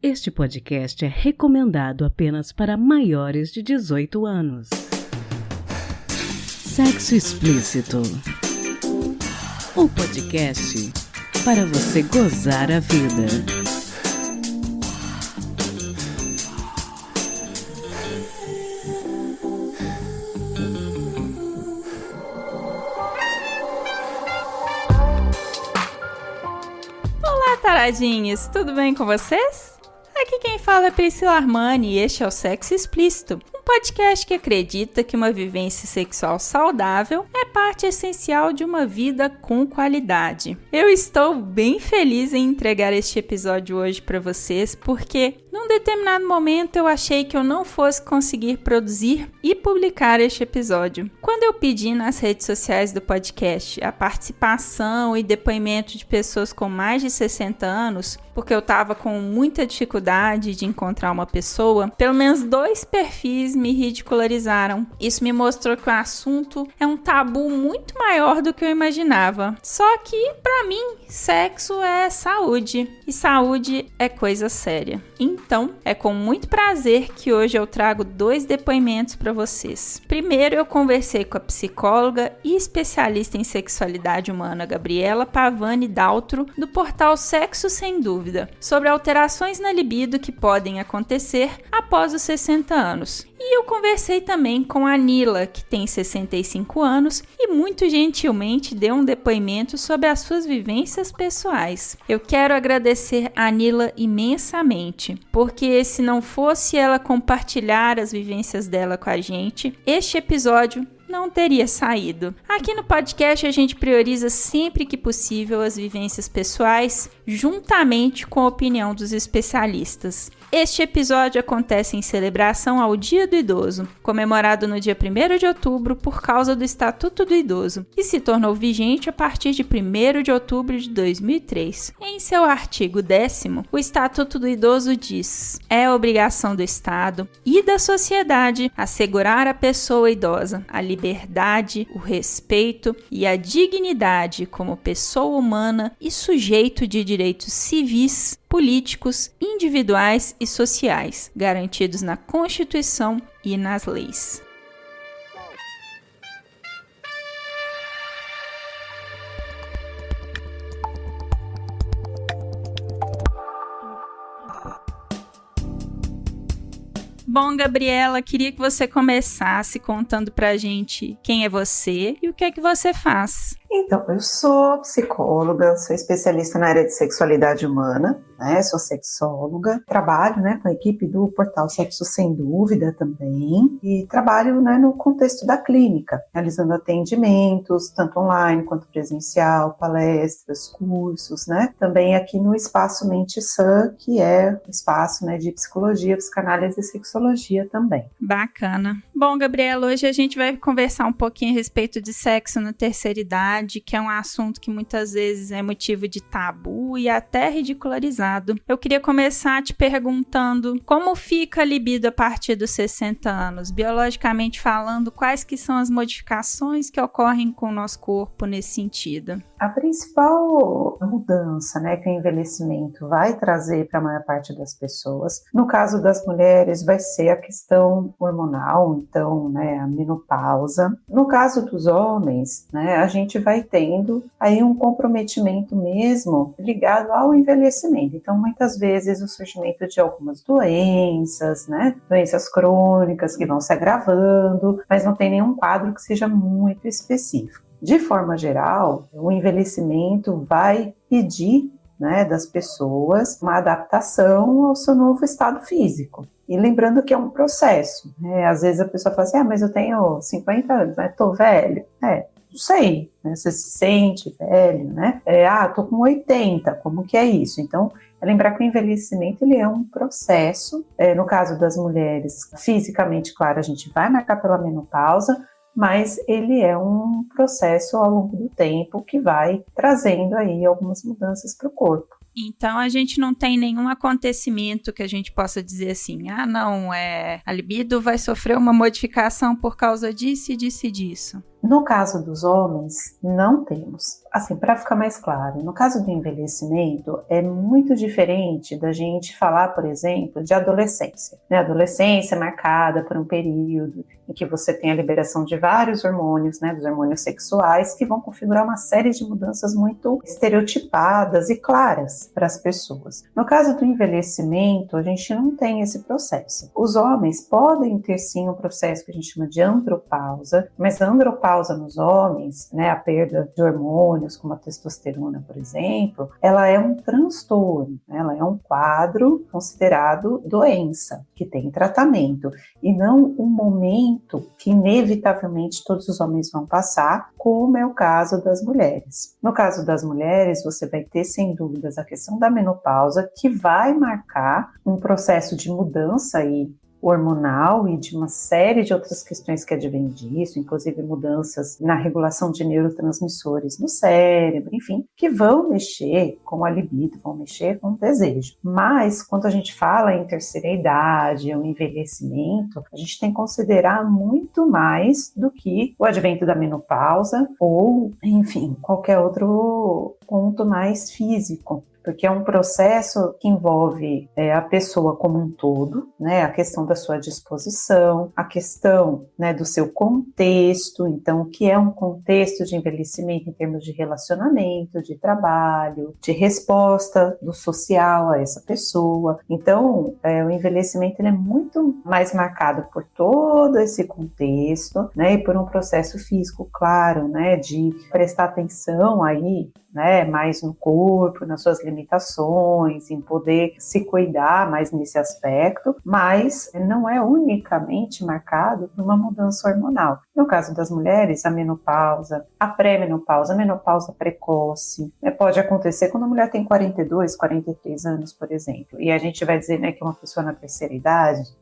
Este podcast é recomendado apenas para maiores de 18 anos. Sexo Explícito. O podcast para você gozar a vida. Olá, taradinhos! Tudo bem com vocês? Aqui quem fala é Priscila Armani e este é o Sexo Explícito, um podcast que acredita que uma vivência sexual saudável é parte essencial de uma vida com qualidade. Eu estou bem feliz em entregar este episódio hoje para vocês, porque num determinado momento eu achei que eu não fosse conseguir produzir e publicar este episódio. Quando eu pedi nas redes sociais do podcast a participação e depoimento de pessoas com mais de 60 anos, porque eu estava com muita dificuldade de encontrar uma pessoa, pelo menos 2 perfis me ridicularizaram. Isso me mostrou que o assunto é um tabu muito maior do que eu imaginava. Só que, para mim, sexo é saúde e saúde é coisa séria. Então, é com muito prazer que hoje eu trago 2 depoimentos para vocês. Primeiro, eu conversei com a psicóloga e especialista em sexualidade humana Gabriela Pavani Daltro, do portal Sexo Sem Dúvida, sobre alterações na libido que podem acontecer após os 60 anos. E eu conversei também com a Nila, que tem 65 anos e muito gentilmente deu um depoimento sobre as suas vivências pessoais. Eu quero agradecer a Nila imensamente, porque se não fosse ela compartilhar as vivências dela com a gente, este episódio não teria saído. Aqui no podcast a gente prioriza sempre que possível as vivências pessoais, juntamente com a opinião dos especialistas. Este episódio acontece em celebração ao Dia do Idoso, comemorado no dia 1º de outubro por causa do Estatuto do Idoso, que se tornou vigente a partir de 1º de outubro de 2003. Em seu artigo 10º, o Estatuto do Idoso diz: é obrigação do Estado e da sociedade assegurar à pessoa idosa a liberdade, o respeito e a dignidade como pessoa humana e sujeito de direitos civis, políticos, individuais e sociais, garantidos na Constituição e nas leis. Bom, Gabriela, queria que você começasse contando pra gente quem é você e o que é que você faz. Então, eu sou psicóloga, sou especialista na área de sexualidade humana, né? Sou sexóloga, trabalho, né, com a equipe do portal Sexo Sem Dúvida também e trabalho, né, no contexto da clínica, realizando atendimentos, tanto online quanto presencial, palestras, cursos, né? Também aqui no Espaço Mente Sã, que é um espaço, né, de psicologia, psicanálise e sexologia também. Bacana. Bom, Gabriela, hoje a gente vai conversar um pouquinho a respeito de sexo na terceira idade, que é um assunto que muitas vezes é motivo de tabu e até ridicularizado. Eu queria começar te perguntando como fica a libido a partir dos 60 anos? Biologicamente falando, quais que são as modificações que ocorrem com o nosso corpo nesse sentido? A principal mudança, né, que o envelhecimento vai trazer para a maior parte das pessoas, no caso das mulheres, vai ser a questão hormonal, então, né, a menopausa. No caso dos homens, né, a gente vai tendo aí um comprometimento mesmo ligado ao envelhecimento. Então, muitas vezes o surgimento de algumas doenças, né, doenças crônicas que vão se agravando, mas não tem nenhum quadro que seja muito específico. De forma geral, o envelhecimento vai pedir, né, das pessoas uma adaptação ao seu novo estado físico. E lembrando que é um processo, né? Às vezes a pessoa fala assim, mas eu tenho 50 anos, né? Tô velho. Não sei, né? Você se sente velho, né? Tô com 80, como que é isso? Então, é lembrar que o envelhecimento ele é um processo. No caso das mulheres, fisicamente, claro, a gente vai marcar pela menopausa, mas ele é um processo ao longo do tempo que vai trazendo aí algumas mudanças para o corpo. Então a gente não tem nenhum acontecimento que a gente possa dizer assim, a libido vai sofrer uma modificação por causa disso e disso e disso. No caso dos homens, não temos. Assim, para ficar mais claro, no caso do envelhecimento, é muito diferente da gente falar, por exemplo, de adolescência. A adolescência é marcada por um período em que você tem a liberação de vários hormônios, dos hormônios sexuais, que vão configurar uma série de mudanças muito estereotipadas e claras para as pessoas. No caso do envelhecimento, a gente não tem esse processo. Os homens podem ter sim um processo que a gente chama de andropausa, mas a andropausa nos homens, a perda de hormônios, como a testosterona, por exemplo, ela é um transtorno, ela é um quadro considerado doença, que tem tratamento, e não um momento que inevitavelmente todos os homens vão passar, como é o caso das mulheres. No caso das mulheres, você vai ter, sem dúvidas, a questão da menopausa, que vai marcar um processo de mudança aí hormonal e de uma série de outras questões que advêm disso, inclusive mudanças na regulação de neurotransmissores no cérebro, enfim, que vão mexer com a libido, vão mexer com o desejo. Mas, quando a gente fala em terceira idade, o envelhecimento, a gente tem que considerar muito mais do que o advento da menopausa ou, enfim, qualquer outro ponto mais físico. Porque é um processo que envolve a pessoa como um todo, a questão da sua disposição, a questão do seu contexto. Então, o que é um contexto de envelhecimento em termos de relacionamento, de trabalho, de resposta do social a essa pessoa. Então, o envelhecimento ele é muito mais marcado por todo esse contexto, e por um processo físico, claro, de prestar atenção aí, mais no corpo, nas suas limitações, em poder se cuidar mais nesse aspecto, mas não é unicamente marcado por uma mudança hormonal. No caso das mulheres, a menopausa, a pré-menopausa, a menopausa precoce, pode acontecer quando a mulher tem 42, 43 anos, por exemplo, e a gente vai dizer que uma pessoa na terceira idade,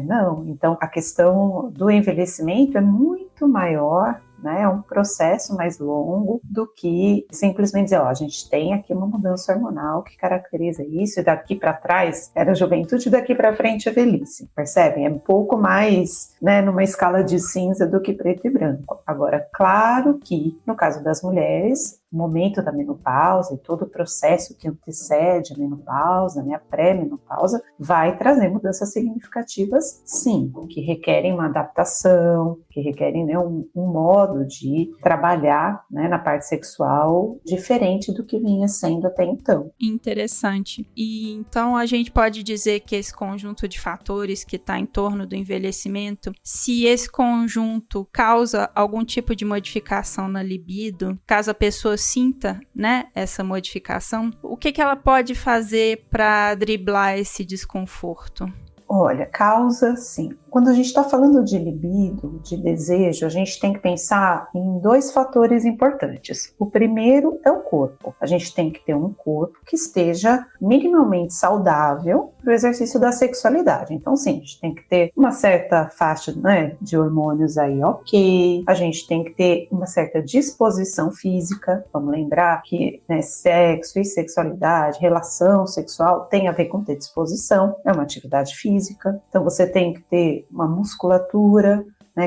não. Então, a questão do envelhecimento é muito maior, é um processo mais longo do que simplesmente dizer, a gente tem aqui uma mudança hormonal que caracteriza isso, e daqui para trás era a juventude, e daqui para frente a velhice, percebem? É um pouco mais, numa escala de cinza do que preto e branco. Agora, claro que, no caso das mulheres, o momento da menopausa e todo o processo que antecede a menopausa, a pré-menopausa, vai trazer mudanças significativas, sim, que requerem uma adaptação, que requerem um modo de trabalhar na parte sexual diferente do que vinha sendo até então. Interessante. E então a gente pode dizer que esse conjunto de fatores que está em torno do envelhecimento, se esse conjunto causa algum tipo de modificação na libido, caso a pessoa sinta, essa modificação, o que ela pode fazer para driblar esse desconforto? Olha, causa sim. Quando a gente está falando de libido, de desejo, a gente tem que pensar em dois fatores importantes. O primeiro é o corpo. A gente tem que ter um corpo que esteja minimamente saudável para o exercício da sexualidade. Então, sim, a gente tem que ter uma certa faixa de hormônios aí, ok. A gente tem que ter uma certa disposição física. Vamos lembrar que sexo e sexualidade, relação sexual tem a ver com ter disposição, é uma atividade física. Então, você tem que ter uma musculatura,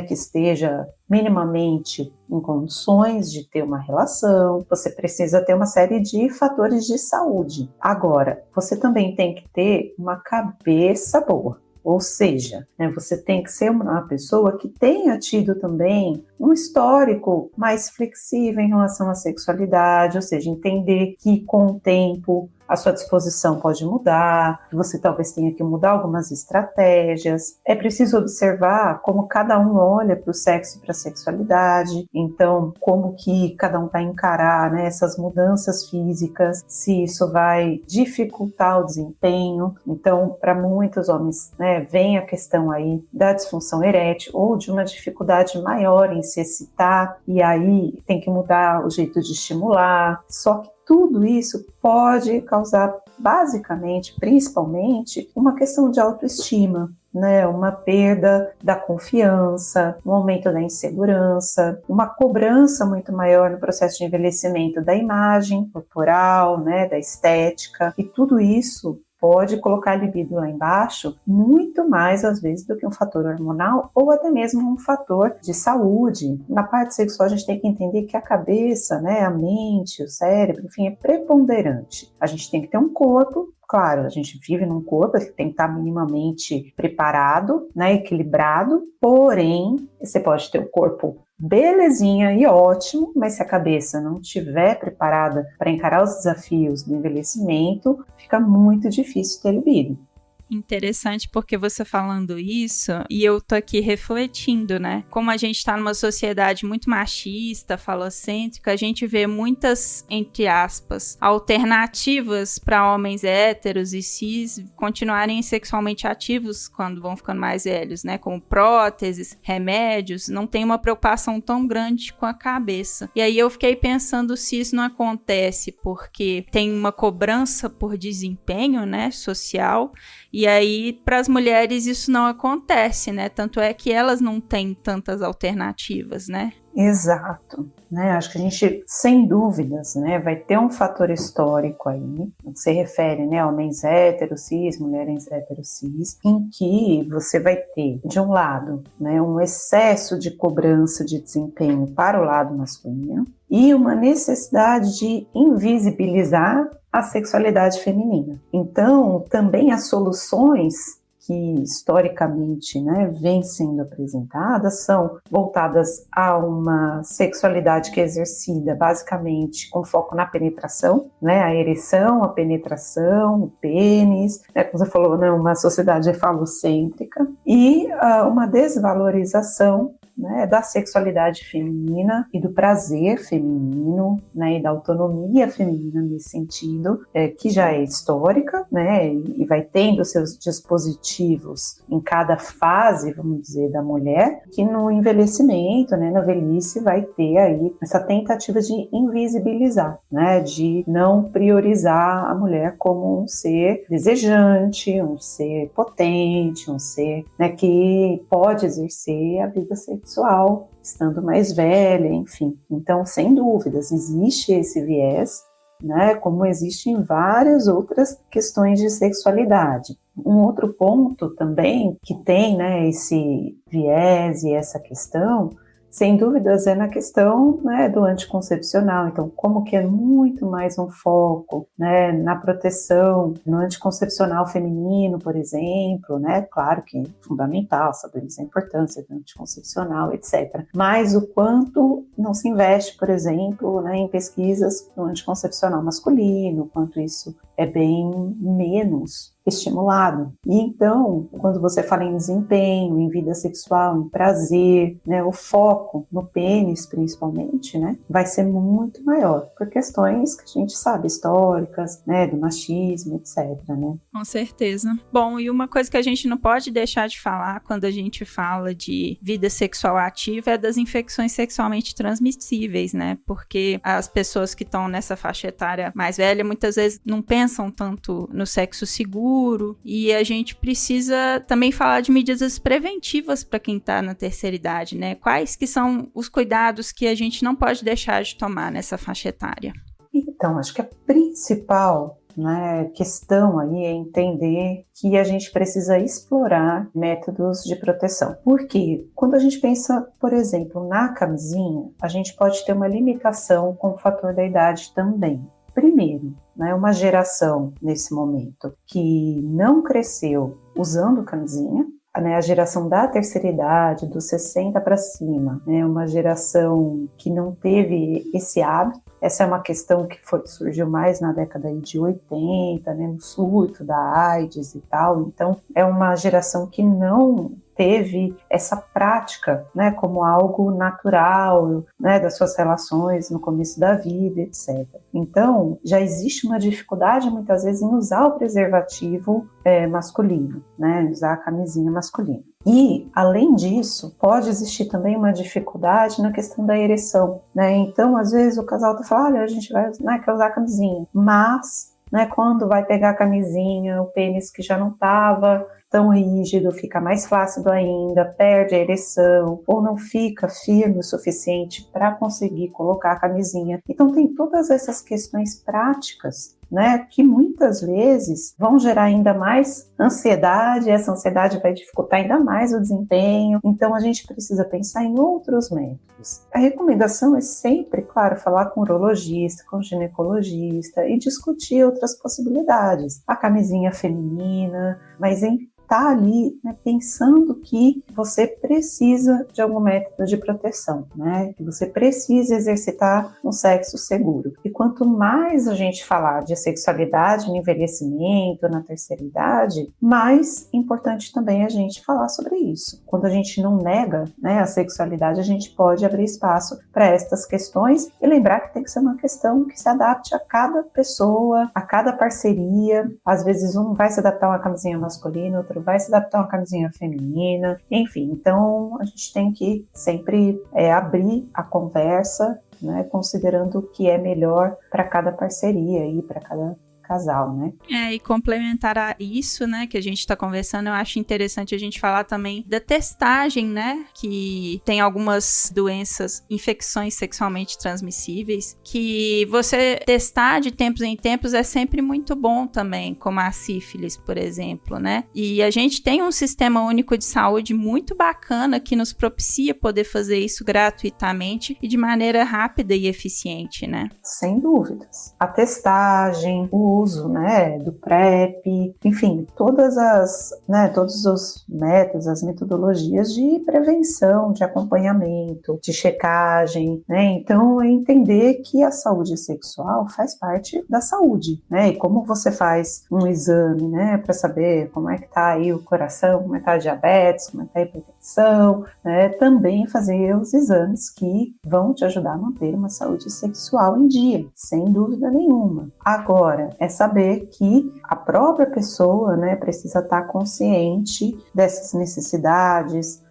que esteja minimamente em condições de ter uma relação. Você precisa ter uma série de fatores de saúde. Agora, você também tem que ter uma cabeça boa. Ou seja, você tem que ser uma pessoa que tenha tido também um histórico mais flexível em relação à sexualidade, ou seja, entender que com o tempo a sua disposição pode mudar, que você talvez tenha que mudar algumas estratégias. É preciso observar como cada um olha para o sexo e para a sexualidade, então como que cada um vai encarar essas mudanças físicas, se isso vai dificultar o desempenho. Então, para muitos homens, vem a questão aí da disfunção erétil ou de uma dificuldade maior em se excitar, e aí tem que mudar o jeito de estimular. Só que tudo isso pode causar, basicamente, principalmente, uma questão de autoestima, uma perda da confiança, um aumento da insegurança, uma cobrança muito maior no processo de envelhecimento da imagem corporal, da estética, e tudo isso pode colocar a libido lá embaixo muito mais, às vezes, do que um fator hormonal ou até mesmo um fator de saúde. Na parte sexual, a gente tem que entender que a cabeça, né, a mente, o cérebro, enfim, é preponderante. A gente tem que ter um corpo. Claro, a gente vive num corpo que tem que estar minimamente preparado, né, equilibrado, porém, você pode ter o corpo belezinha e ótimo, mas se a cabeça não estiver preparada para encarar os desafios do envelhecimento, fica muito difícil ter libido. Interessante porque você falando isso, e eu tô aqui refletindo, né? Como a gente tá numa sociedade muito machista, falocêntrica, a gente vê muitas, entre aspas, alternativas para homens héteros e cis continuarem sexualmente ativos quando vão ficando mais velhos, né? Como próteses, remédios, não tem uma preocupação tão grande com a cabeça. E aí eu fiquei pensando se isso não acontece porque tem uma cobrança por desempenho, né, social. E aí, para as mulheres, isso não acontece, né? Tanto é que elas não têm tantas alternativas, né? Exato. Né? Acho que a gente, sem dúvidas, né, vai ter um fator histórico aí, no que se refere, né, a homens héteros, cis, mulheres héteros, cis, em que você vai ter, de um lado, né, um excesso de cobrança de desempenho para o lado masculino e uma necessidade de invisibilizar a sexualidade feminina. Então, também as soluções que historicamente, né, vêm sendo apresentadas são voltadas a uma sexualidade que é exercida basicamente com foco na penetração, né, a ereção, a penetração, o pênis, né, como você falou, né, uma sociedade falocêntrica, e uma desvalorização, né, da sexualidade feminina e do prazer feminino, né, e da autonomia feminina nesse sentido, que já é histórica, né, e vai tendo seus dispositivos em cada fase, vamos dizer, da mulher, que no envelhecimento, né, na velhice, vai ter aí essa tentativa de invisibilizar, né, de não priorizar a mulher como um ser desejante, um ser potente, um ser, né, que pode exercer a vida sexual estando mais velha, enfim. Então, sem dúvidas, existe esse viés, né, como existem várias outras questões de sexualidade. Um outro ponto também que tem, né, esse viés e essa questão, sem dúvidas, é na questão, né, do anticoncepcional. Então, como que é muito mais um foco, né, na proteção, no anticoncepcional feminino, por exemplo, né, claro que é fundamental saber a importância do anticoncepcional, etc. Mas o quanto não se investe, por exemplo, né, em pesquisas no anticoncepcional masculino, o quanto isso é bem menos estimulado. E então, quando você fala em desempenho, em vida sexual, em prazer, né, o foco no pênis, principalmente, né, vai ser muito maior, por questões que a gente sabe, históricas, né, do machismo, etc, né. Com certeza. Bom, e uma coisa que a gente não pode deixar de falar quando a gente fala de vida sexual ativa é das infecções sexualmente transmissíveis, né, porque as pessoas que estão nessa faixa etária mais velha, muitas vezes não pensam tanto no sexo seguro, e a gente precisa também falar de medidas preventivas para quem está na terceira idade, né? Quais que são os cuidados que a gente não pode deixar de tomar nessa faixa etária? Então, acho que a principal, né, questão aí é entender que a gente precisa explorar métodos de proteção. Porque quando a gente pensa, por exemplo, na camisinha, a gente pode ter uma limitação com o fator da idade também. Primeiro, né, uma geração nesse momento que não cresceu usando camisinha, né, a geração da terceira idade, dos 60 para cima, né, uma geração que não teve esse hábito. Essa é uma questão que surgiu mais na década de 80, né, no surto da AIDS e tal. Então, é uma geração que não teve essa prática, né, como algo natural, né, das suas relações no começo da vida, etc. Então, já existe uma dificuldade, muitas vezes, em usar o preservativo masculino, né, usar a camisinha masculina. E, além disso, pode existir também uma dificuldade na questão da ereção, né? Então, às vezes, o casal tá falando, olha, a gente vai, né, quer usar a camisinha, mas, né, quando vai pegar a camisinha, o pênis que já não estava tão rígido, fica mais flácido ainda, perde a ereção, ou não fica firme o suficiente para conseguir colocar a camisinha. Então tem todas essas questões práticas, né, que muitas vezes vão gerar ainda mais ansiedade, essa ansiedade vai dificultar ainda mais o desempenho, então a gente precisa pensar em outros métodos. A recomendação é sempre, claro, falar com o urologista, com o ginecologista e discutir outras possibilidades. A camisinha feminina, mas tá ali, né, pensando que você precisa de algum método de proteção, né? Que você precisa exercitar um sexo seguro. E quanto mais a gente falar de sexualidade no envelhecimento, na terceira idade, mais importante também a gente falar sobre isso. Quando a gente não nega, né, a sexualidade, a gente pode abrir espaço para estas questões e lembrar que tem que ser uma questão que se adapte a cada pessoa, a cada parceria. Às vezes um vai se adaptar a uma camisinha masculina, outro vai se adaptar a uma camisinha feminina, enfim, então a gente tem que sempre abrir a conversa, né, considerando o que é melhor para cada parceria e para cada casal, né? E complementar a isso, né, que a gente está conversando, eu acho interessante a gente falar também da testagem, né, que tem algumas doenças, infecções sexualmente transmissíveis, que você testar de tempos em tempos é sempre muito bom também, como a sífilis, por exemplo, né? E a gente tem um sistema único de saúde muito bacana que nos propicia poder fazer isso gratuitamente e de maneira rápida e eficiente, né? Sem dúvidas. A testagem, o uso, né, do PrEP, enfim, todos os métodos, as metodologias de prevenção, de acompanhamento, de checagem, né, então é entender que a saúde sexual faz parte da saúde, né, e como você faz um exame, né, para saber como é que tá aí o coração, como é que tá a diabetes, como é que tá a hipertensão, né, também fazer os exames que vão te ajudar a manter uma saúde sexual em dia, sem dúvida nenhuma. Agora, é saber que a própria pessoa, né, precisa estar consciente dessas necessidades,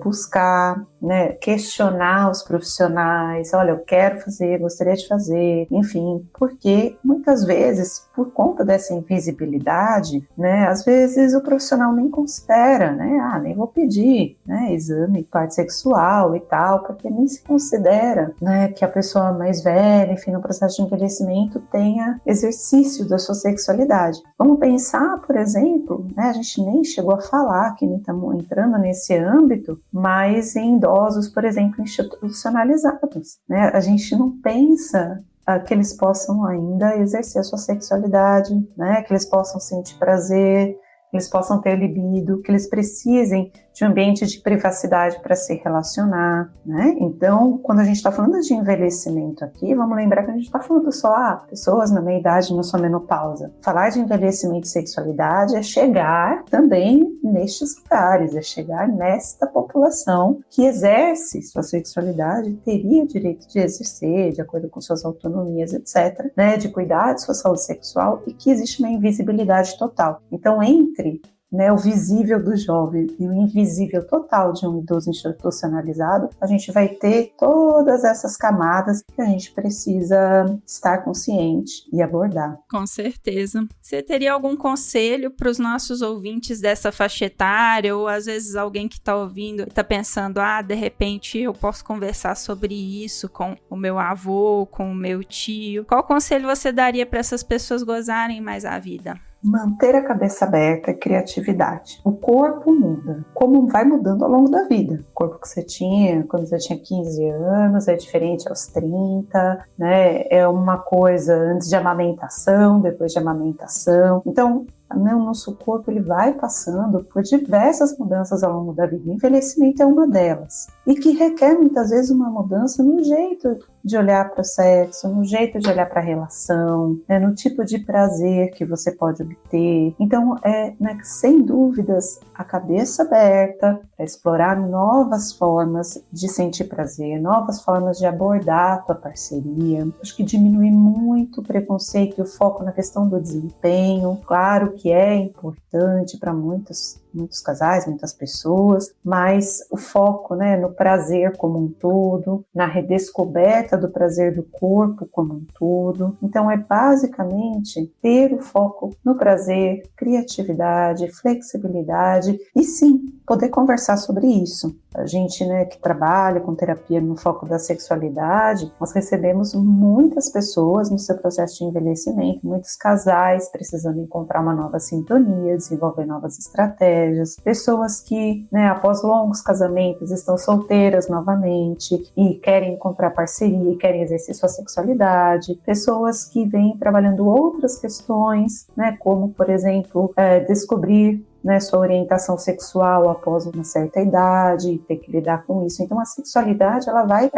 buscar, né, questionar os profissionais, olha, eu quero fazer, gostaria de fazer, enfim, porque muitas vezes, por conta dessa invisibilidade, né, às vezes o profissional nem considera, né, nem vou pedir, né, exame de parte sexual e tal, porque nem se considera, né, que a pessoa mais velha, enfim, no processo de envelhecimento tenha exercício da sua sexualidade. Vamos pensar, por exemplo, né, a gente nem chegou a falar, que nem estamos entrando nesse âmbito, mas em idosos, por exemplo, institucionalizados, né? A gente não pensa que eles possam ainda exercer a sua sexualidade, né? Que eles possam sentir prazer, que eles possam ter libido, que eles precisem de um ambiente de privacidade para se relacionar, né? Então, quando a gente está falando de envelhecimento aqui, vamos lembrar que a gente está falando só pessoas na meia-idade, na sua menopausa. Falar de envelhecimento e sexualidade é chegar também nestes lugares, é chegar nesta população que exerce sua sexualidade, teria direito de exercer, de acordo com suas autonomias, etc., né? De cuidar de sua saúde sexual e que existe uma invisibilidade total. Então, entre, né, o visível do jovem e o invisível total de um idoso institucionalizado, a gente vai ter todas essas camadas que a gente precisa estar consciente e abordar. Com certeza. Você teria algum conselho para os nossos ouvintes dessa faixa etária, ou às vezes alguém que está ouvindo está pensando, de repente eu posso conversar sobre isso com o meu avô, com o meu tio. Qual conselho você daria para essas pessoas gozarem mais a vida? Manter a cabeça aberta e criatividade. O corpo muda, como vai mudando ao longo da vida. O corpo que você tinha quando você tinha 15 anos é diferente aos 30, né? É uma coisa antes de amamentação, depois de amamentação. Então, o nosso corpo ele vai passando por diversas mudanças ao longo da vida. O envelhecimento é uma delas. E que requer muitas vezes uma mudança no jeito de olhar para o sexo, no jeito de olhar para a relação, né, no tipo de prazer que você pode obter. Então, né, sem dúvidas, a cabeça aberta para explorar novas formas de sentir prazer, novas formas de abordar a tua parceria. Acho que diminui muito o preconceito e o foco na questão do desempenho. Claro que é importante para muitos casais, muitas pessoas, mas o foco, né, no prazer como um todo, na redescoberta do prazer do corpo como um todo. Então é basicamente ter o foco no prazer, criatividade, flexibilidade e sim, poder conversar sobre isso. A gente, né, que trabalha com terapia no foco da sexualidade, nós recebemos muitas pessoas no seu processo de envelhecimento, muitos casais precisando encontrar uma nova sintonia, desenvolver novas estratégias, pessoas que, né, após longos casamentos estão solteiras novamente e querem encontrar parceria e querem exercer sua sexualidade, pessoas que vêm trabalhando outras questões, né, como, por exemplo, descobrir, né, sua orientação sexual após uma certa idade e ter que lidar com isso. Então, a sexualidade ela vai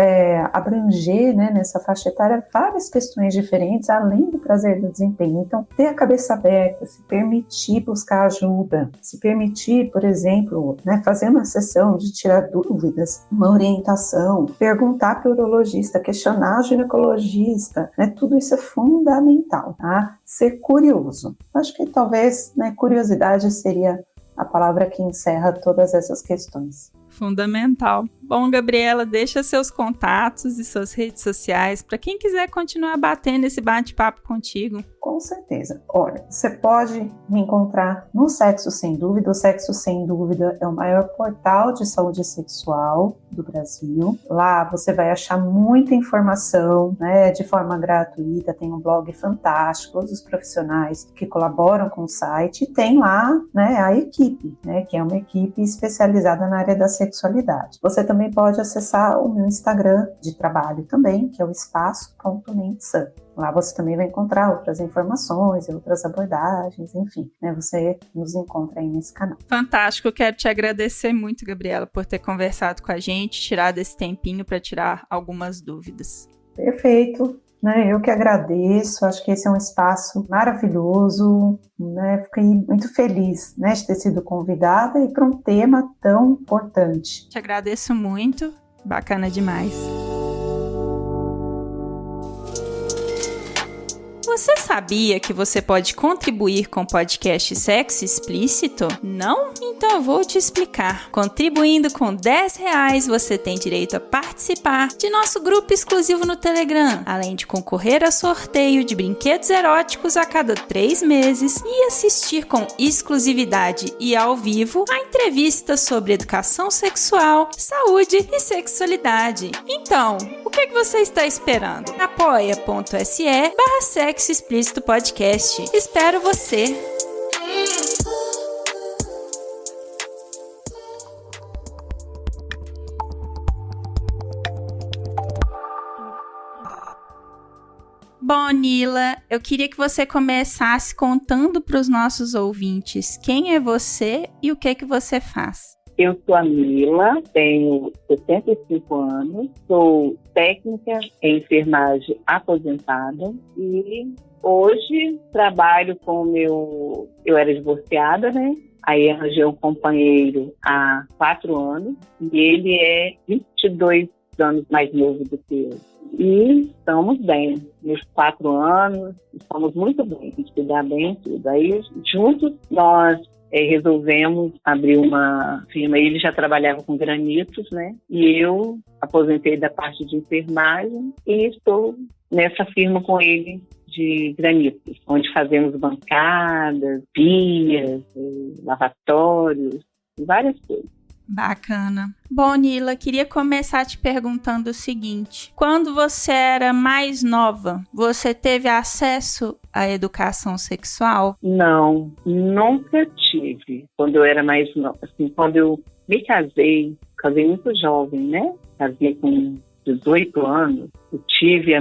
abranger, né, nessa faixa etária várias questões diferentes, além do prazer do desempenho. Então, ter a cabeça aberta, se permitir buscar ajuda, se permitir, por exemplo, né, fazer uma sessão de tirar dúvidas, uma orientação, perguntar para o urologista, questionar o ginecologista, né, tudo isso é fundamental, tá? Ser curioso. Acho que talvez, né, curiosidade seria a palavra que encerra todas essas questões. Fundamental. Bom, Gabriela, deixa seus contatos e suas redes sociais para quem quiser continuar batendo esse bate-papo contigo. Com certeza. Olha, você pode me encontrar no Sexo Sem Dúvida. O Sexo Sem Dúvida é o maior portal de saúde sexual do Brasil. Lá você vai achar muita informação, né, de forma gratuita. Tem um blog fantástico, todos os profissionais que colaboram com o site. E tem lá, né, a equipe, né, que é uma equipe especializada na área da sexualidade. Você também pode acessar o meu Instagram de trabalho também, que é o espaço.mensan. Lá você também vai encontrar outras informações e outras abordagens, enfim, né? Você nos encontra aí nesse canal. Fantástico, quero te agradecer muito, Gabriela, por ter conversado com a gente, tirado esse tempinho para tirar algumas dúvidas. Perfeito, né? Eu que agradeço, acho que esse é um espaço maravilhoso, né? Fiquei muito feliz, né, de ter sido convidada e para um tema tão importante. Te agradeço muito, bacana demais. Você sabia que você pode contribuir com o podcast Sexo Explícito? Não? Então eu vou te explicar. Contribuindo com R$10, você tem direito a participar de nosso grupo exclusivo no Telegram, além de concorrer a sorteio de brinquedos eróticos a cada 3 meses e assistir com exclusividade e ao vivo a entrevistas sobre educação sexual, saúde e sexualidade. Então, o que você está esperando? apoia.se/Sexo Explícito Podcast. Espero você! Bom, Nila, eu queria que você começasse contando para os nossos ouvintes quem é você e o que você faz. Eu sou a Nila, tenho 65 anos, sou técnica em enfermagem aposentada e hoje trabalho com Eu era divorciada, né? Aí arranjei um companheiro há 4 anos e ele é 22 anos mais novo do que eu. E estamos bem, nos 4 anos, estamos muito bem, a gente se dá bem tudo. Aí juntos nós resolvemos abrir uma firma. Ele já trabalhava com granitos, né? E eu aposentei da parte de enfermagem e estou nessa firma com ele de granitos, onde fazemos bancadas, pias, lavatórios, várias coisas. Bacana. Bom, Nila, queria começar te perguntando o seguinte: quando você era mais nova, você teve acesso à educação sexual? Não, nunca tive. Quando eu era mais nova, assim, quando eu me casei muito jovem, né? Casei com 18 anos. Eu tive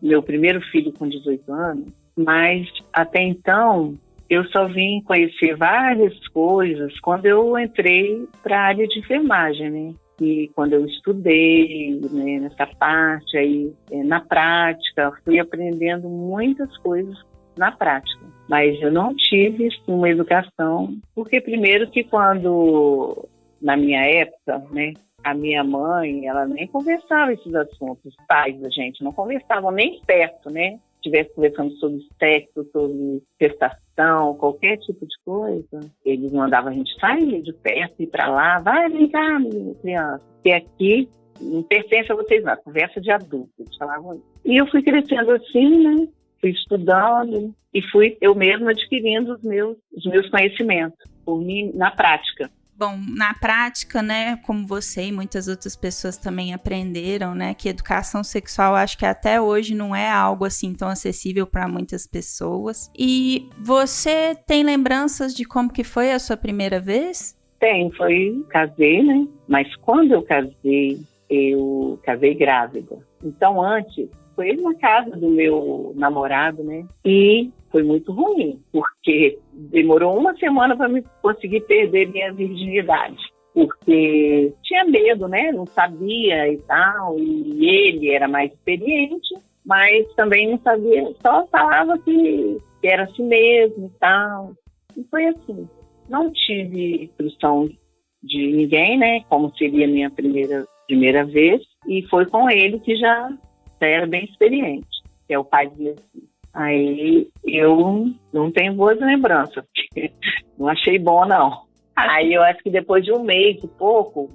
meu primeiro filho com 18 anos, mas até então eu só vim conhecer várias coisas quando eu entrei para a área de enfermagem, né? E quando eu estudei, né, nessa parte aí, na prática, fui aprendendo muitas coisas na prática. Mas eu não tive uma educação, porque primeiro que quando, na minha época, né, a minha mãe, ela nem conversava esses assuntos, os pais da gente não conversavam nem perto, né? estivesse conversando sobre sexo, sobre gestação, qualquer tipo de coisa, eles mandavam a gente sair de perto, ir para lá, vai, vem cá, menina, criança, que aqui não pertence a vocês não, conversa de adulto, eles falavam isso. E eu fui crescendo assim, né? Fui estudando e fui eu mesma adquirindo os meus conhecimentos, por mim, na prática. Bom, na prática, né, como você e muitas outras pessoas também aprenderam, né, que educação sexual acho que até hoje não é algo assim tão acessível para muitas pessoas. E você tem lembranças de como que foi a sua primeira vez? Casei, né, mas quando eu casei grávida. Então antes, foi na casa do meu namorado, né, e foi muito ruim, porque demorou uma semana para me conseguir perder minha virgindade. Porque tinha medo, né? Não sabia e tal. E ele era mais experiente, mas também não sabia. Só falava que era assim mesmo e tal. E foi assim. Não tive instrução de ninguém, né? Como seria a minha primeira vez. E foi com ele que já era bem experiente, que é o pai de Leci. Aí eu não tenho boas lembranças, porque não achei bom, não. Aí eu acho que depois de um mês e pouco,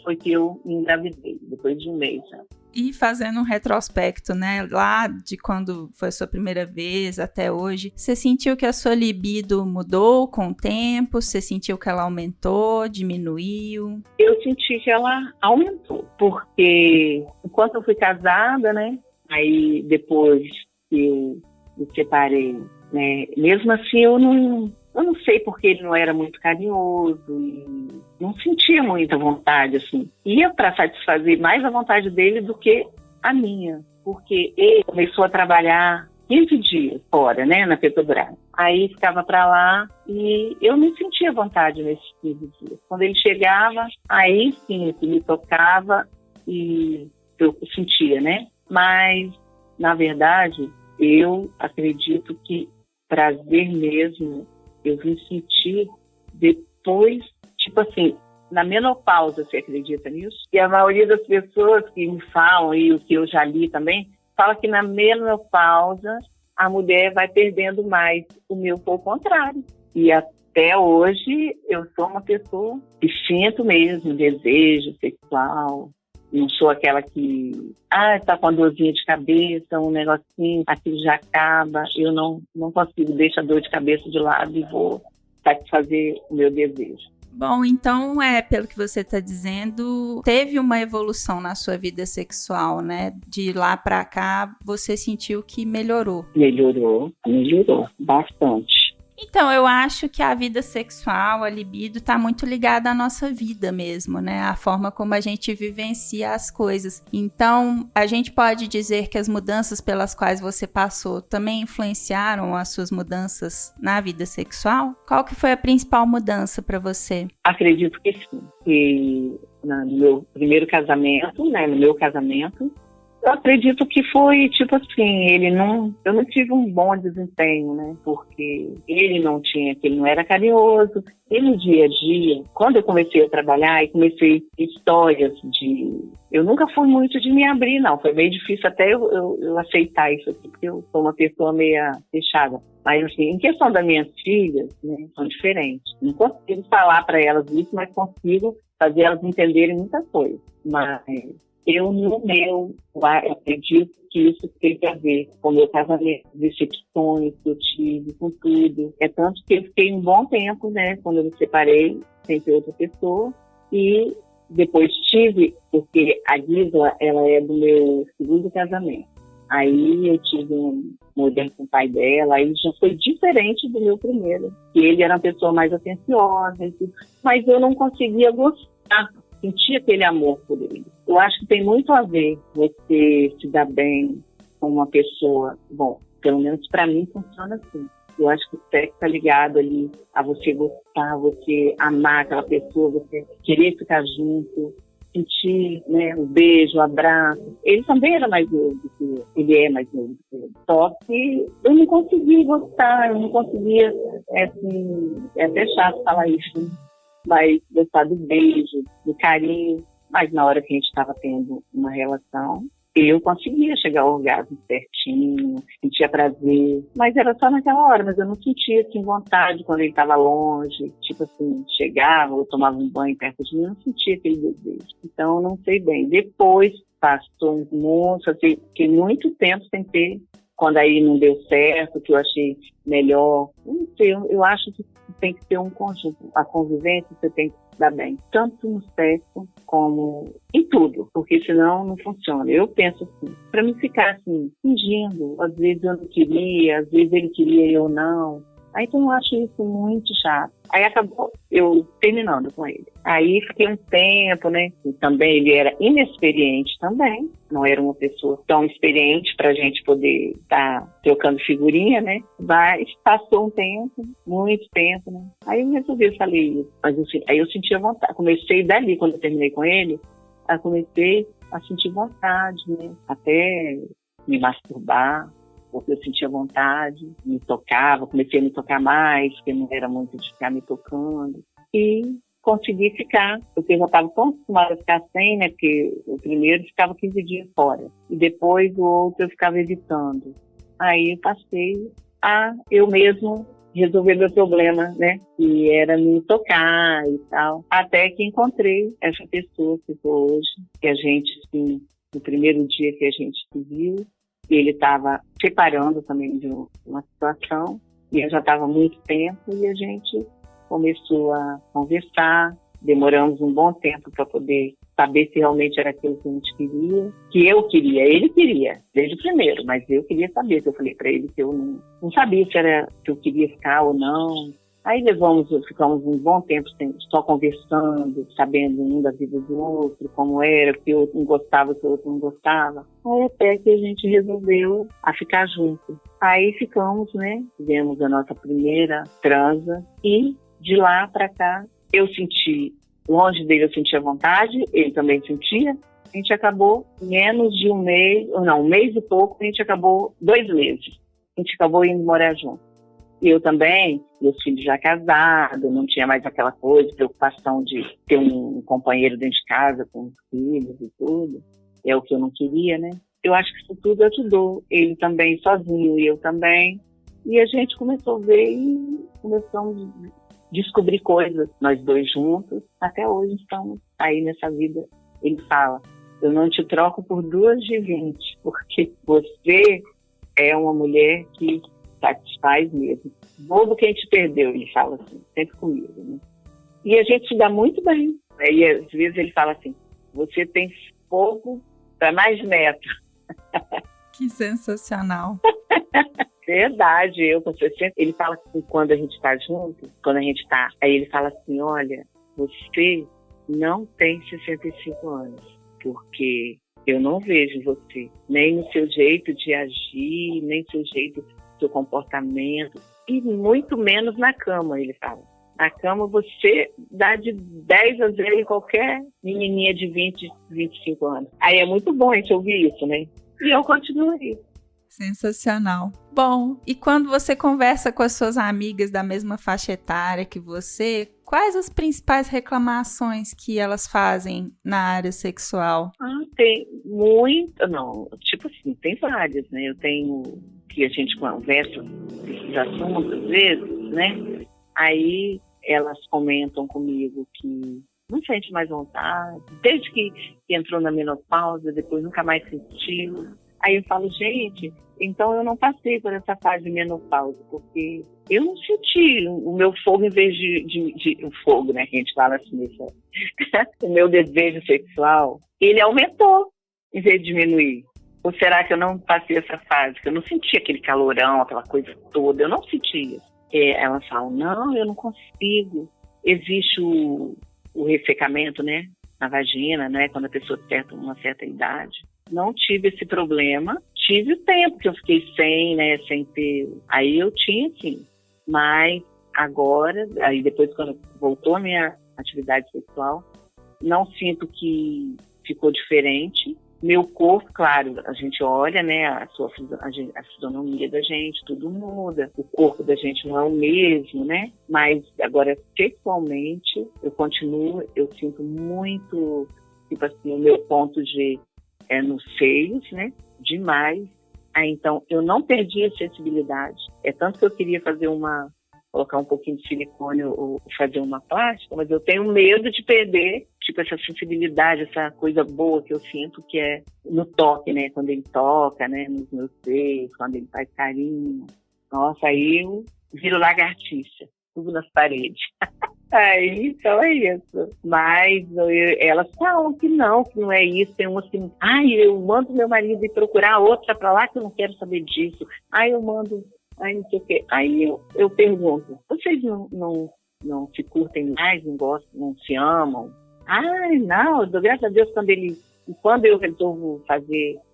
foi que eu engravidei, depois de um mês. Sabe? E fazendo um retrospecto, né, lá de quando foi a sua primeira vez até hoje, você sentiu que a sua libido mudou com o tempo? Você sentiu que ela aumentou, diminuiu? Eu senti que ela aumentou, porque enquanto eu fui casada, né, aí depois que eu me separei, né? Mesmo assim eu não sei porque ele não era muito carinhoso e não sentia muita vontade, assim. Ia para satisfazer mais a vontade dele do que a minha, porque ele começou a trabalhar 15 dias fora, né, na Petrobras. Aí ficava para lá e eu não sentia vontade nesses 15 dias. Quando ele chegava, aí sim, ele me tocava e eu sentia, né? Mas, na verdade, eu acredito que prazer mesmo eu vim sentir depois, tipo assim, na menopausa, você acredita nisso? E a maioria das pessoas que me falam, e o que eu já li também, fala que na menopausa a mulher vai perdendo mais. O meu foi o contrário. E até hoje eu sou uma pessoa que sinto mesmo desejo sexual. Não sou aquela que, tá com uma dorzinha de cabeça, um negocinho, aquilo já acaba. Eu não consigo deixar a dor de cabeça de lado e vou satisfazer o meu desejo. Bom, então, pelo que você está dizendo, teve uma evolução na sua vida sexual, né? De lá para cá, você sentiu que melhorou. Melhorou bastante. Então, eu acho que a vida sexual, a libido, está muito ligada à nossa vida mesmo, né? A forma como a gente vivencia as coisas. Então, a gente pode dizer que as mudanças pelas quais você passou também influenciaram as suas mudanças na vida sexual? Qual que foi a principal mudança para você? Acredito que sim. E no meu primeiro casamento, né? No meu casamento, eu acredito que foi, tipo assim, eu não tive um bom desempenho, né? Porque ele não era carinhoso. E no dia a dia, quando eu comecei a trabalhar e comecei histórias eu nunca fui muito de me abrir, não. Foi meio difícil até eu aceitar isso aqui, porque eu sou uma pessoa meio fechada. Mas, assim, em questão das minhas filhas, né, são diferentes. Não consigo falar para elas isso, mas consigo fazer elas entenderem muita coisa. Mas eu acredito que isso teve a ver com o meu casamento, decepções que eu tive, com tudo. É tanto que eu fiquei um bom tempo, né, quando eu me separei, sem ter outra pessoa, e depois tive, porque a Gisla, ela é do meu segundo casamento. Aí eu tive um modelo com o pai dela, aí já foi diferente do meu primeiro. E ele era uma pessoa mais atenciosa, mas eu não conseguia gostar. Sentir aquele amor por ele. Eu acho que tem muito a ver você se dar bem com uma pessoa. Bom, pelo menos para mim funciona assim. Eu acho que o sexo está ligado ali a você gostar, você amar aquela pessoa, você querer ficar junto, sentir, né, um beijo, um abraço. Ele também era mais novo do que eu. Ele é mais novo do que eu. Só que eu não conseguia gostar, eu não conseguia, assim, é até chato falar isso, né? Mas gostar do beijo, do carinho. Mas na hora que a gente estava tendo uma relação, eu conseguia chegar ao orgasmo certinho, sentia prazer, mas era só naquela hora, mas eu não sentia assim vontade quando ele estava longe, tipo assim, chegava ou tomava um banho perto de mim, eu não sentia aquele desejo. Então, eu não sei bem. Depois, passou fiquei muito tempo sem ter, quando aí não deu certo, que eu achei melhor, eu não sei, eu acho que tem que ter um conjunto, a convivência você tem que dar bem, tanto no sexo como em tudo, porque senão não funciona. Eu penso assim, para mim ficar assim, fingindo, às vezes eu não queria, às vezes ele queria e eu não. Aí então eu acho isso muito chato. Aí acabou eu terminando com ele. Aí fiquei um tempo, né? E também ele era inexperiente também. Não era uma pessoa tão experiente pra gente poder estar trocando figurinha, né? Mas passou um tempo, muito tempo, né? Aí eu resolvi, eu falei, mas aí eu senti a vontade. Comecei dali, quando eu terminei com ele, aí comecei a sentir vontade, né? Até me masturbar, porque eu sentia vontade, me tocava, comecei a me tocar mais, porque não era muito de ficar me tocando. E consegui ficar, porque eu já estava tão acostumada a ficar sem, né? Porque o primeiro ficava 15 dias fora, e depois o outro eu ficava evitando. Aí eu passei a eu mesmo resolver meu problema, né? Que era me tocar e tal. Até que encontrei essa pessoa que estou hoje, que a gente, assim, no primeiro dia que a gente se viu, ele estava separando também de uma situação, e eu já estava há muito tempo, e a gente começou a conversar, demoramos um bom tempo para poder saber se realmente era aquilo que a gente queria, que eu queria, ele queria, desde o primeiro, mas eu queria saber, que eu falei para ele que eu não sabia se era que eu queria ficar ou não. Aí ficamos um bom tempo só conversando, sabendo um da vida do outro, como era, que o outro não gostava, que o outro não gostava. Aí até que a gente resolveu a ficar junto. Aí ficamos, né? Tivemos a nossa primeira transa e de lá para cá eu senti, longe dele eu sentia vontade, ele também sentia. A gente acabou menos de um mês e pouco, a gente acabou 2 meses. A gente acabou indo morar junto. E eu também, meus filhos já casados, não tinha mais aquela coisa, preocupação de ter um companheiro dentro de casa com os filhos e tudo. É o que eu não queria, né? Eu acho que isso tudo ajudou. Ele também sozinho e eu também. E a gente começou a ver e começamos a descobrir coisas, nós dois juntos. Até hoje estamos aí nessa vida. Ele fala, eu não te troco por 2 de 20, porque você é uma mulher que satisfaz mesmo. Bobo quem te perdeu, ele fala assim, sempre comigo, né? E a gente se dá muito bem. E às vezes ele fala assim, você tem fogo para mais neto. Que sensacional. Verdade, eu com 60, ele fala assim, quando a gente tá junto, aí ele fala assim, olha, você não tem 65 anos, porque eu não vejo você, nem no seu jeito de agir, nem no seu jeito, seu comportamento, e muito menos na cama, ele fala. Na cama você dá de 10 a 0 em qualquer menininha de 20, 25 anos. Aí é muito bom a gente ouvir isso, né? E eu continuo aí. Sensacional. Bom, e quando você conversa com as suas amigas da mesma faixa etária que você, quais as principais reclamações que elas fazem na área sexual? Tem muito, não, tipo assim, tem várias, né? Eu tenho, que a gente conversa desses assuntos às vezes, né? Aí elas comentam comigo que não sente mais vontade, desde que entrou na menopausa, depois nunca mais sentiu. Aí eu falo, gente, então eu não passei por essa fase de menopausa, porque eu não senti o meu fogo em vez de o fogo, né, que a gente fala assim, o meu desejo sexual, ele aumentou em vez de diminuir. Ou será que eu não passei essa fase, que eu não senti aquele calorão, aquela coisa toda, eu não sentia. Elas falam, não, eu não consigo. Existe o ressecamento, né, na vagina, né, quando a pessoa tem uma certa idade. Não tive esse problema, tive o tempo que eu fiquei sem ter, aí eu tinha sim, mas agora, aí depois quando voltou a minha atividade sexual, não sinto que ficou diferente. Meu corpo, claro, a gente olha, né, a fisionomia da gente, tudo muda, o corpo da gente não é o mesmo, né, mas agora sexualmente eu sinto muito, tipo assim, o meu ponto G nos seios, né? Demais. Aí, então, eu não perdi a sensibilidade. É tanto que eu queria colocar um pouquinho de silicone ou fazer uma plástica, mas eu tenho medo de perder, tipo, essa sensibilidade, essa coisa boa que eu sinto, que é no toque, né? Quando ele toca, né? Nos meus seios, quando ele faz carinho. Nossa, aí eu viro lagartixa, tudo nas paredes. Aí, então é isso. Mas elas falam que não é isso. Tem umas que, eu mando meu marido ir procurar outra pra lá que eu não quero saber disso. Eu mando, não sei o quê. Aí eu pergunto, vocês não se curtem mais, não gostam, não se amam? Não, graças a Deus, quando eu resolvo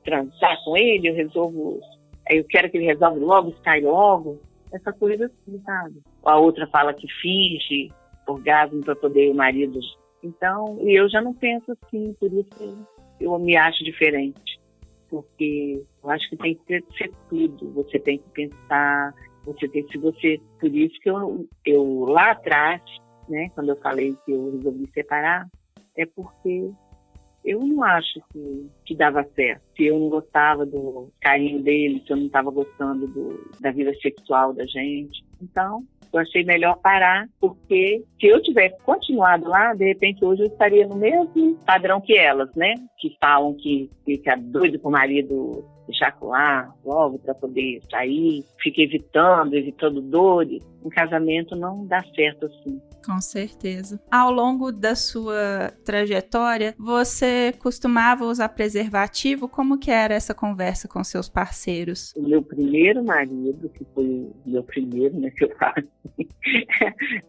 transar com ele, eu quero que ele resolva logo, sai logo. Essa coisa assim, sabe? A outra fala que finge orgasmo para poder o marido. Então, eu já não penso assim, por isso eu me acho diferente. Porque eu acho que tem que ser tudo. Você tem que pensar, por isso que eu lá atrás, né, quando eu falei que eu resolvi separar, é porque eu não acho que dava certo. Se eu não gostava do carinho dele, se eu não estava gostando da vida sexual da gente. Então, eu achei melhor parar, porque se eu tivesse continuado lá, de repente hoje eu estaria no mesmo padrão que elas, né? Que falam que fica doido com o marido ejacular logo para poder sair, fica evitando dores. Um casamento não dá certo assim. Com certeza. Ao longo da sua trajetória, você costumava usar preservativo? Como que era essa conversa com seus parceiros? O meu primeiro marido, que foi o meu primeiro, né, que eu falo.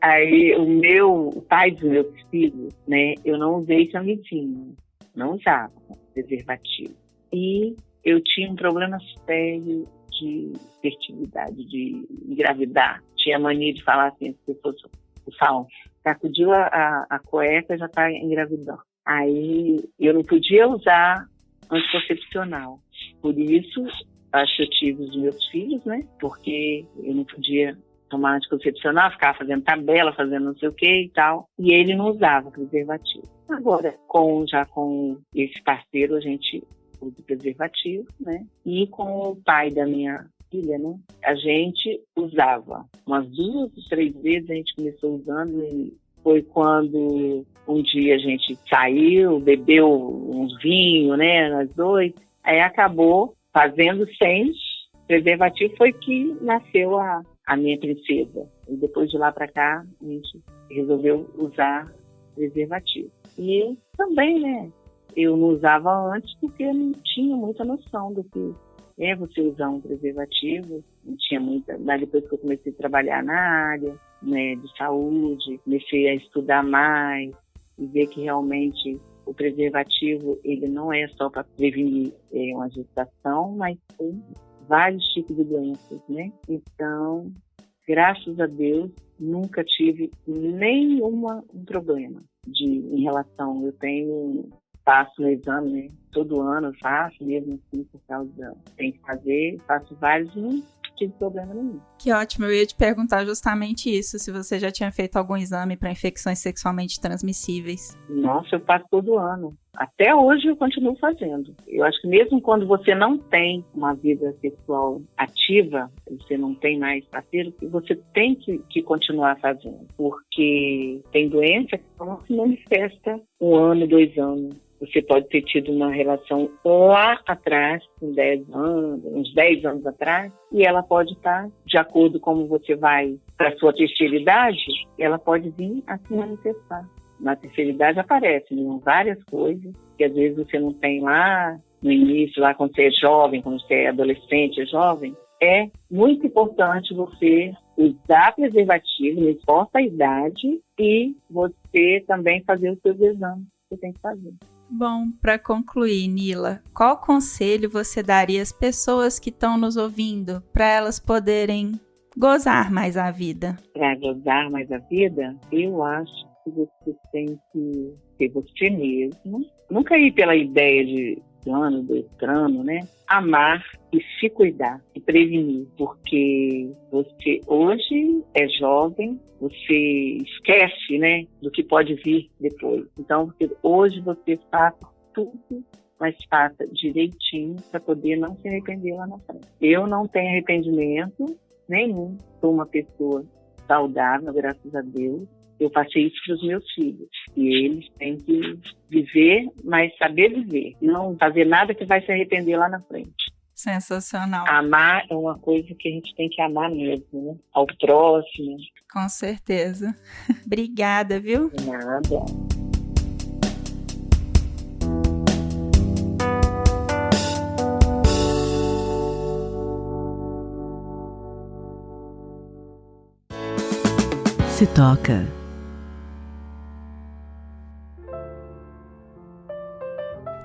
Aí o pai dos meus filhos, né, eu não usei camisinha, não usava preservativo. E eu tinha um problema sério de fertilidade, de engravidar. Tinha mania de falar assim, se fosse falam, sacudiu a cueca, já está engravidando. Aí eu não podia usar anticoncepcional. Por isso, acho que eu tive os meus filhos, né? Porque eu não podia tomar anticoncepcional, ficava fazendo tabela, fazendo não sei o que e tal. E ele não usava preservativo. Agora, já com esse parceiro, a gente usa preservativo, né? E com o pai da minha filha, né? A gente usava umas 2, 3 vezes, a gente começou usando e foi quando um dia a gente saiu, bebeu uns vinhos, né? Nós dois. Aí acabou fazendo sem preservativo, foi que nasceu a minha princesa. E depois de lá para cá, a gente resolveu usar preservativo. E também, né? Eu não usava antes porque eu não tinha muita noção do que é você usar um preservativo. Não tinha muita. Mas depois que eu comecei a trabalhar na área, né, de saúde, comecei a estudar mais e ver que realmente o preservativo ele não é só para prevenir uma gestação, mas tem vários tipos de doenças, né? Então, graças a Deus, nunca tive nenhum problema em relação. Faço o exame, né? Todo ano eu faço, mesmo assim, por causa tem que fazer, faço vários, não tive problema nenhum. Que ótimo, eu ia te perguntar justamente isso, se você já tinha feito algum exame para infecções sexualmente transmissíveis. Nossa, eu faço todo ano. Até hoje eu continuo fazendo. Eu acho que mesmo quando você não tem uma vida sexual ativa, você não tem mais parceiro, você tem que continuar fazendo, porque tem doença que não se manifesta 1 ano, 2 anos. Você pode ter tido uma relação lá atrás, com 10 anos, uns 10 anos atrás, e ela pode estar, de acordo com como você vai para a sua terceira idade, ela pode vir a se manifestar. Na terceira idade aparecem várias coisas que às vezes você não tem lá no início, lá quando você é jovem, quando você é adolescente, é jovem. É muito importante você usar preservativo, não importa a idade, e você também fazer os seus exames que você tem que fazer. Bom, para concluir, Nila, qual conselho você daria às pessoas que estão nos ouvindo para elas poderem gozar mais a vida? Para gozar mais a vida, eu acho que você tem que ser você mesmo. Nunca ir pela ideia de plano, do plano, né? Amar e se cuidar e prevenir, porque você hoje é jovem, você esquece, né, do que pode vir depois. Então, hoje você faz tudo mas faça direitinho para poder não se arrepender lá na frente. Eu não tenho arrependimento nenhum. Sou uma pessoa saudável, graças a Deus. Eu passei isso para os meus filhos. E eles têm que viver, mas saber viver. Não fazer nada que vai se arrepender lá na frente. Sensacional. Amar é uma coisa que a gente tem que amar mesmo, né? Ao próximo. Com certeza. Obrigada, viu? Nada. Se toca.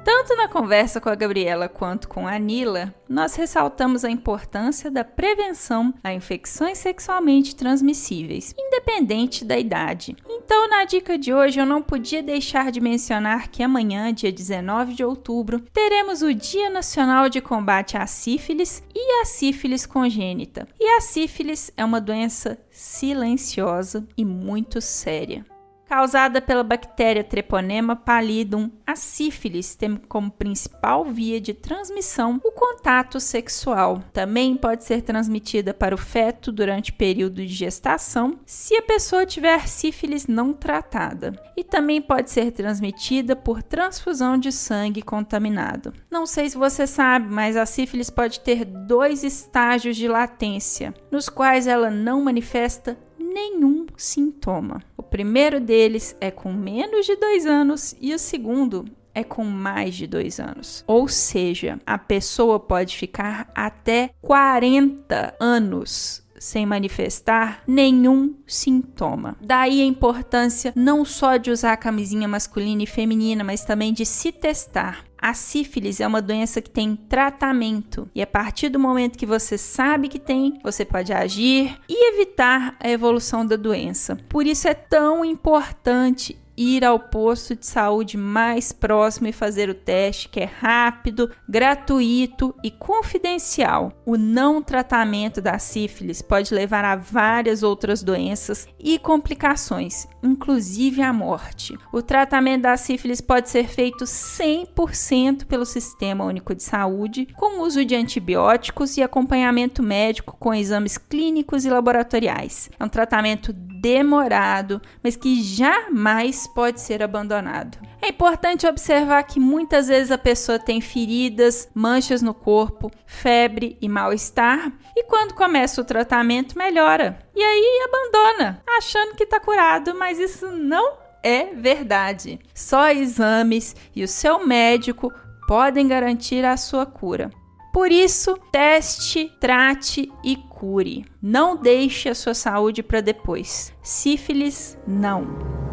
Tanto na conversa com a Gabriela quanto com a Nila, nós ressaltamos a importância da prevenção a infecções sexualmente transmissíveis, independente da idade. Então, na dica de hoje, eu não podia deixar de mencionar que amanhã, dia 19 de outubro, teremos o Dia Nacional de Combate à Sífilis e à sífilis congênita. E a sífilis é uma doença silenciosa e muito séria. Causada pela bactéria Treponema pallidum, a sífilis tem como principal via de transmissão o contato sexual. Também pode ser transmitida para o feto durante o período de gestação, se a pessoa tiver sífilis não tratada. E também pode ser transmitida por transfusão de sangue contaminado. Não sei se você sabe, mas a sífilis pode ter 2 estágios de latência, nos quais ela não manifesta nenhum sintoma. O primeiro deles é com menos de 2 anos e o segundo é com mais de 2 anos. Ou seja, a pessoa pode ficar até 40 anos sem manifestar nenhum sintoma. Daí a importância não só de usar a camisinha masculina e feminina, mas também de se testar. A sífilis é uma doença que tem tratamento e a partir do momento que você sabe que tem, você pode agir e evitar a evolução da doença. Por isso é tão importante ir ao posto de saúde mais próximo e fazer o teste, que é rápido, gratuito e confidencial. O não tratamento da sífilis pode levar a várias outras doenças e complicações, inclusive a morte. O tratamento da sífilis pode ser feito 100% pelo Sistema Único de Saúde, com uso de antibióticos e acompanhamento médico com exames clínicos e laboratoriais. É um tratamento demorado, mas que jamais pode ser abandonado. É importante observar que muitas vezes a pessoa tem feridas, manchas no corpo, febre e mal-estar, e quando começa o tratamento melhora. E aí abandona, achando que está curado, mas isso não é verdade. Só exames e o seu médico podem garantir a sua cura. Por isso, teste, trate e cure. Não deixe a sua saúde para depois. Sífilis, não.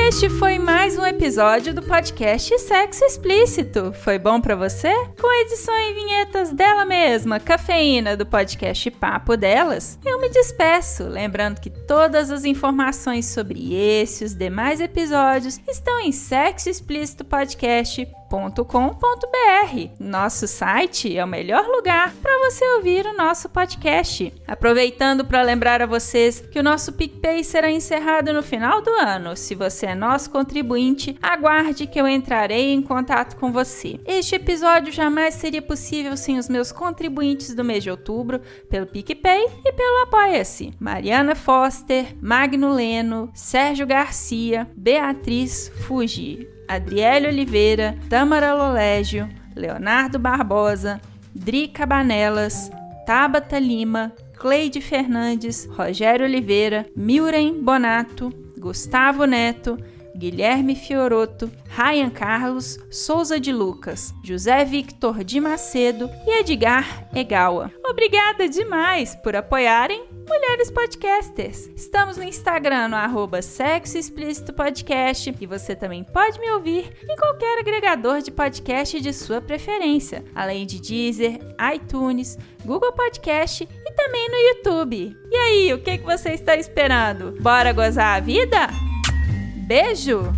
Este foi mais um episódio do podcast Sexo Explícito. Foi bom pra você? Com edição e vinhetas dela mesma, Cafeína, do podcast Papo Delas, eu me despeço, lembrando que todas as informações sobre esse e os demais episódios estão em sexoexplicitopodcast.com.br. Nosso site é o melhor lugar para você ouvir o nosso podcast. Aproveitando para lembrar a vocês que o nosso PicPay será encerrado no final do ano. Se você é nosso contribuinte, aguarde que eu entrarei em contato com você. Este episódio jamais seria possível sem os meus contribuintes do mês de outubro, pelo PicPay e pelo Apoia-se. Mariana Foster, Magno Leno, Sérgio Garcia, Beatriz Fugi, Adriele Oliveira, Tâmara Lolégio, Leonardo Barbosa, Dri Cabanelas, Tabata Lima, Cleide Fernandes, Rogério Oliveira, Milren Bonato, Gustavo Neto, Guilherme Fioroto, Ryan Carlos, Souza de Lucas, José Victor de Macedo e Edgar Egawa. Obrigada demais por apoiarem Mulheres Podcasters. Estamos no Instagram no @Sexo Explícito Podcast e você também pode me ouvir em qualquer agregador de podcast de sua preferência, além de Deezer, iTunes, Google Podcast e também no YouTube. E aí, o que você está esperando? Bora gozar a vida? Beijo!